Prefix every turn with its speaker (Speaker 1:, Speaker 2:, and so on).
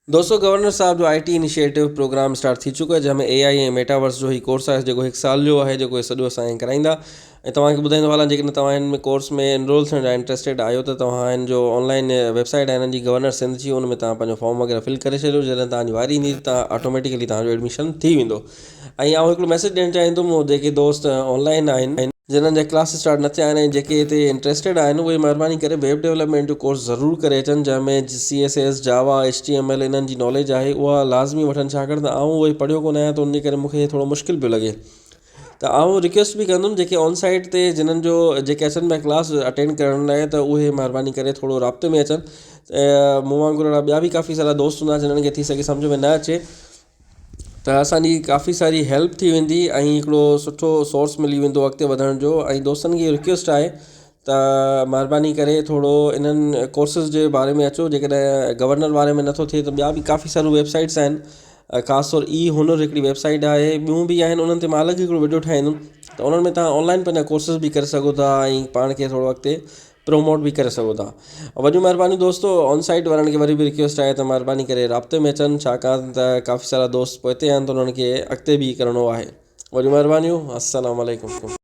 Speaker 1: दोस्तों, गवर्नर साहब जो IT initiative programme start थी चुको आहे, जंहिंमें AI ऐं मेटावर्स जो ही कोर्स आहे जेको 1 साल जो आहे, जेको सॼो असां कराईंदा। ऐं तव्हांखे ॿुधाईंदो हलां, जेकॾहिं तव्हां हिन में कोर्स में एनरोल थियण लाइ इंट्रस्टेड आहियो त तव्हां हिन जो ऑनलाइन वेबसाइट आहे हिननि जी, गवर्नर सिंध जी, उन में तव्हां पंहिंजो फॉर्म वग़ैरह फिल करे छॾियो। जॾहिं तव्हांजी वारी ईंदी तव्हां ऑटोमेटिकली तव्हांजो एडमिशन थी वेंदो। ऐं आउं हिकिड़ो मैसेज ॾियणु चाहींदुमि, जेके दोस्त ऑनलाइन आहिनि जिन्हनि जा क्लास स्टार्ट न थिया आहिनि ऐं जेके हिते इंट्रस्टेड आहिनि, उहे महिरबानी करे वेब डेवलपमेंट जो कोर्स ज़रूरु करे अचनि, जंहिंमें CSS, जावा, HTML इन्हनि जी नॉलेज आहे उहा लाज़मी वठनि। छाकाणि त आउं उहे पढ़ियो कोन आहियां, त उन करे मूंखे थोरो मुश्किल पियो लॻे। त आउं रिक्वेस्ट बि कंदुमि जेके ऑन साइट ते जिन्हनि जो जेके अचनि पिया क्लास अटेंड करण लाइ, त उहे महिरबानी करे थोरो राब्ते में अचनि। मूं वांगुरु ॿिया बि काफ़ी सारा दोस्त हूंदा जिन्हनि खे थी सघे सम्झ में न अचे, त असांजी काफ़ी सारी हेल्प थी वेंदी ऐं हिकिड़ो सुठो सोर्स मिली वेंदो अॻिते वधण जो। ऐं दोस्तनि खे रिक्वेस्ट आहे त महिरबानी करे थोरो इन्हनि कोर्सिस जे बारे में अचो। जेकॾहिं गवर्नर बारे में नथो थिए त ॿिया बि काफ़ी सारियूं वेबसाइट्स आहिनि, ख़ासि तौर हुनर हिकिड़ी वेबसाइट आहे, ॿियूं बि आहिनि। उन्हनि ते मां अलॻि हिकिड़ो वीडियो ठाहींदुमि, त उन्हनि में तव्हां ऑनलाइन पंहिंजा कोर्सिस बि करे सघो था ऐं पाण खे थोरो अॻिते प्रमोट बि करे सघो था। वॾियूं महिरबानी दोस्तो, ऑन साइट वारनि खे वरी बि रिक्वेस्ट आहे त महिरबानी करे राब्ते में अचनि, छाकाणि त काफ़ी सारा दोस्त पोइ हिते आहिनि त उन्हनि खे अॻिते बि करिणो आहे। वॾियूं महिरबानियूं। अस्सलाम वालेकुम।